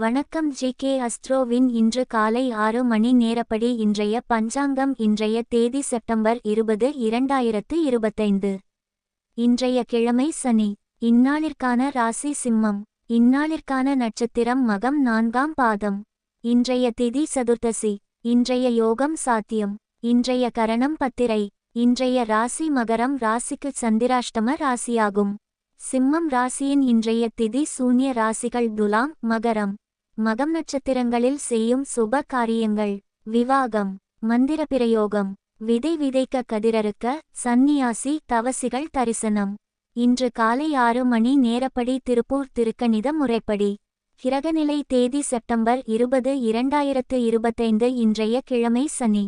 வணக்கம் ஜி.கே. அஸ்ட்ரோவின் இன்று காலை 6 மணி நேரப்படி இன்றைய பஞ்சாங்கம். இன்றைய தேதி செப்டம்பர் 20, 2025. இன்றைய கிழமை சனி. இந்நாளிற்கான ராசி சிம்மம். இந்நாளிற்கான நட்சத்திரம் மகம் 4ஆம் பாதம். இன்றைய திதி சதுர்த்தசி. இன்றைய யோகம் சாத்தியம். இன்றைய கரணம் பத்திரை. இன்றைய ராசி மகரம். ராசிக்கு சந்திராஷ்டம ராசியாகும். சிம்மம் ராசியின் இன்றைய திதி சூன்ய ராசிகள் துலாம், மகரம். மகம் நட்சத்திரங்களில் செய்யும் சுப காரியங்கள்: விவாகம், மந்திர பிரயோகம், விதை விதைக்க கதிரறுக்க, சந்நியாசி தவசிகள் தரிசனம். இன்று காலை 6 மணி நேரப்படி திருப்பூர் திருக்கணித முறைப்படி. கிரகநிலை தேதி செப்டம்பர் 20, 2025. இன்றைய கிழமை சனி.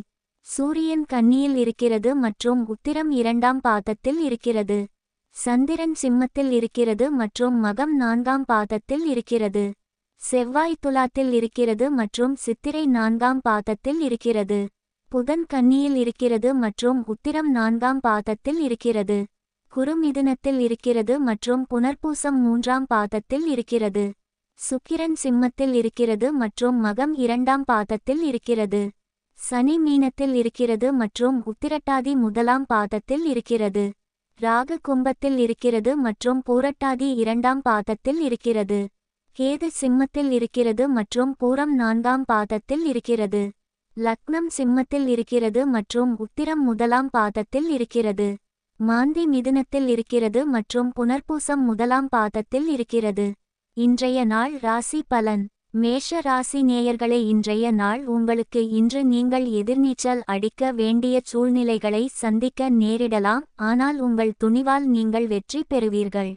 சூரியன் கன்னியில் இருக்கிறது மற்றும் உத்திரம் 2ஆம் பாதத்தில் இருக்கிறது. சந்திரன் சிம்மத்தில் இருக்கிறது மற்றும் மகம் 4ஆம் பாதத்தில் இருக்கிறது. செவ்வாய் துலாத்தில் இருக்கிறது மற்றும் சித்திரை 4ஆம் பாதத்தில் இருக்கிறது. புதன் கன்னியில் இருக்கிறது மற்றும் உத்திரம் 4ஆம் பாதத்தில் இருக்கிறது. குரு மிதுனத்தில் இருக்கிறது மற்றும் புனர்பூசம் 3ஆம் பாதத்தில் இருக்கிறது. சுக்கிரன் சிம்மத்தில் இருக்கிறது மற்றும் மகம் 2ஆம் பாதத்தில் இருக்கிறது. சனி மீனத்தில் இருக்கிறது மற்றும் உத்திரட்டாதி 1ஆம் பாதத்தில் இருக்கிறது. ராகு கும்பத்தில் இருக்கிறது மற்றும் பூரட்டாதி 2ஆம் பாதத்தில் இருக்கிறது. கேது சிம்மத்தில் இருக்கிறது மற்றும் பூரம் 4ஆம் பாதத்தில் இருக்கிறது. லக்னம் சிம்மத்தில் இருக்கிறது மற்றும் உத்திரம் 1ஆம் பாதத்தில் இருக்கிறது. மாந்தி மிதுனத்தில் இருக்கிறது மற்றும் புனர்பூசம் 1ஆம் பாதத்தில் இருக்கிறது. இன்றைய நாள் ராசி பலன். மேஷ ராசி நேயர்களே, இன்றைய நாள் உங்களுக்கு இன்று நீங்கள் எதிர்நீச்சல் அடிக்க வேண்டிய சூழ்நிலைகளை சந்திக்க நேரிடலாம், ஆனால் உங்கள் துணிவால் நீங்கள் வெற்றி பெறுவீர்கள்.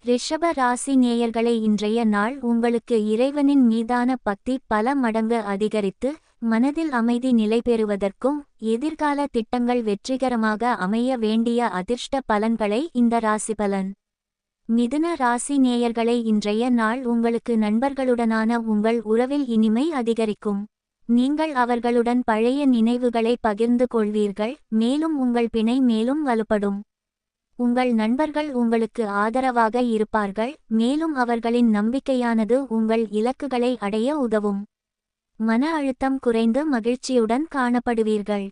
ரிஷப ராசி நேயர்களே, இன்றைய நாள் உங்களுக்கு இறைவனின் மீதான பக்தி பல மடங்கு அதிகரித்து மனதில் அமைதி நிலை பெறுவதற்கும் எதிர்கால திட்டங்கள் வெற்றிகரமாக அமைய வேண்டிய அதிர்ஷ்ட பலன்களை இந்த ராசி பலன். மிதுன ராசி நேயர்களே, இன்றைய நாள் உங்களுக்கு நண்பர்களுடனான உங்கள் உறவில் இனிமை அதிகரிக்கும். நீங்கள் அவர்களுடன் பழைய நினைவுகளை பகிர்ந்து கொள்வீர்கள், மேலும் உங்கள் பிணை மேலும் வலுப்படும். உங்கள் நண்பர்கள் உங்களுக்கு ஆதரவாக இருப்பார்கள், மேலும் அவர்களின் நம்பிக்கையானது உங்கள் இலக்குகளை அடைய உதவும். மன அழுத்தம் குறைந்து மகிழ்ச்சியுடன் காணப்படுவீர்கள்.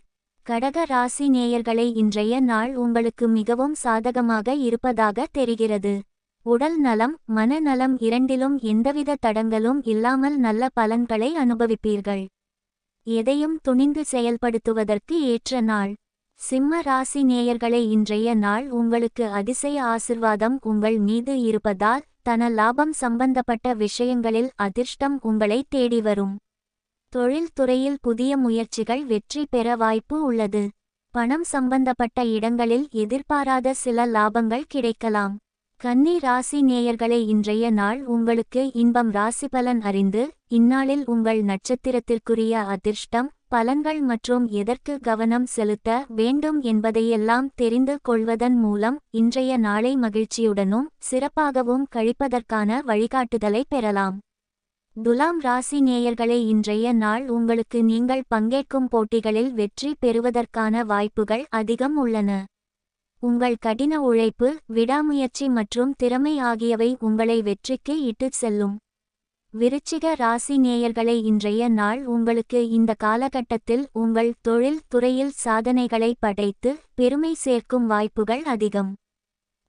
கடக ராசி நேயர்களே, இன்றைய நாள் உங்களுக்கு மிகவும் சாதகமாக இருப்பதாக தெரிகிறது. உடல் நலம், மனநலம் இரண்டிலும் எந்தவித தடங்களும் இல்லாமல் நல்ல பலன்களை அனுபவிப்பீர்கள். எதையும் துணிந்து செயல்படுத்துவதற்கு ஏற்ற நாள். சிம்ம ராசி நேயர்களே, இன்றைய நாள் உங்களுக்கு அதிசய ஆசிர்வாதம் உங்கள் மீது இருப்பதால் தன லாபம் சம்பந்தப்பட்ட விஷயங்களில் அதிர்ஷ்டம் உங்களை தேடி வரும். தொழில் துறையில் புதிய முயற்சிகள் வெற்றி பெற வாய்ப்பு உள்ளது. பணம் சம்பந்தப்பட்ட இடங்களில் எதிர்பாராத சில லாபங்கள் கிடைக்கலாம். கன்னி ராசி நேயர்களே, இன்றைய நாள் உங்களுக்கு இன்பம். ராசிபலன் அறிந்து இந்நாளில் உங்கள் நட்சத்திரத்திற்குரிய அதிர்ஷ்டம் பலன்கள் மற்றும் எதற்கு கவனம் செலுத்த வேண்டும் என்பதையெல்லாம் தெரிந்து கொள்வதன் மூலம் இன்றைய நாளை மகிழ்ச்சியுடனும் சிறப்பாகவும் கழிப்பதற்கான வழிகாட்டுதலை பெறலாம். துலாம் ராசி நேயர்களே, இன்றைய நாள் உங்களுக்கு நீங்கள் பங்கேற்கும் போட்டிகளில் வெற்றி பெறுவதற்கான வாய்ப்புகள் அதிகம் உள்ளன. உங்கள் கடின உழைப்பு, விடாமுயற்சி மற்றும் திறமை ஆகியவை உங்களை வெற்றிக்கு இட்டுச் செல்லும். விருச்சிக ராசி நேயர்களே, இன்றைய நாள் உங்களுக்கு இந்த காலகட்டத்தில் உங்கள் தொழில் துறையில் சாதனைகளை படைத்து பெருமை சேர்க்கும் வாய்ப்புகள் அதிகம்.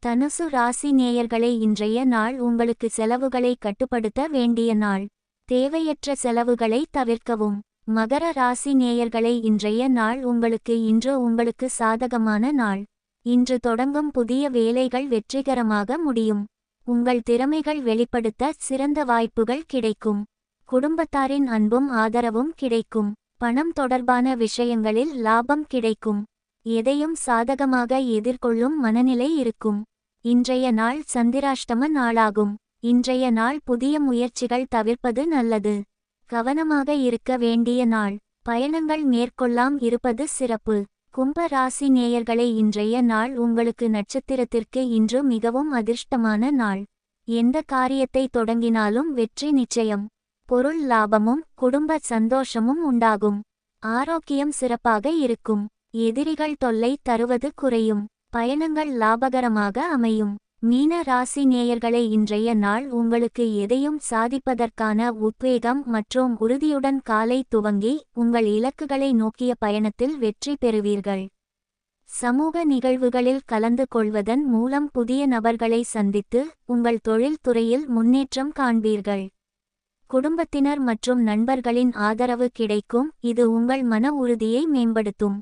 தனுசு ராசி நேயர்களே, இன்றைய நாள் உங்களுக்கு செலவுகளை கட்டுப்படுத்த வேண்டிய நாள். தேவையற்ற செலவுகளை தவிர்க்கவும். மகர ராசி நேயர்களே, இன்றைய நாள் உங்களுக்கு சாதகமான நாள். இன்று தொடங்கும் புதிய வேலைகள் வெற்றிகரமாக முடியும். உங்கள் திறமைகள் வெளிப்படுத்த சிறந்த வாய்ப்புகள் கிடைக்கும். குடும்பத்தாரின் அன்பும் ஆதரவும் கிடைக்கும். பணம் தொடர்பான விஷயங்களில் லாபம் கிடைக்கும். எதையும் சாதகமாக எதிர்கொள்ளும் மனநிலை இருக்கும். இன்றைய நாள் சந்திராஷ்டம நாளாகும். இன்றைய நாள் புதிய முயற்சிகள் தவிர்ப்பது நல்லது. கவனமாக இருக்க வேண்டிய நாள். பயணங்கள் மேற்கொள்ளாம் இருப்பது சிறப்பு. கும்ப ராசி நேயர்களே, இன்றைய நாள் உங்களுக்கு நட்சத்திரத்திற்கு இன்று மிகவும் அதிர்ஷ்டமான நாள். எந்த காரியத்தை தொடங்கினாலும் வெற்றி நிச்சயம். பொருள் லாபமும் குடும்ப சந்தோஷமும் உண்டாகும். ஆரோக்கியம் சிறப்பாக இருக்கும். எதிரிகள் தொல்லை தருவது குறையும். பயணங்கள் லாபகரமாக அமையும். மீன ராசி நேயர்களே, இன்றைய நாள் உங்களுக்கு எதையும் சாதிப்பதற்கான உத்வேகம் மற்றும் உறுதியுடன் காலை துவங்கி உங்கள் இலக்குகளை நோக்கிய பயணத்தில் வெற்றி பெறுவீர்கள். சமூக நிகழ்வுகளில் கலந்து கொள்வதன் மூலம் புதிய நபர்களை சந்தித்து உங்கள் தொழில் துறையில் முன்னேற்றம் காண்பீர்கள். குடும்பத்தினர் மற்றும் நண்பர்களின் ஆதரவு கிடைக்கும், இது உங்கள் மன உறுதியை மேம்படுத்தும்.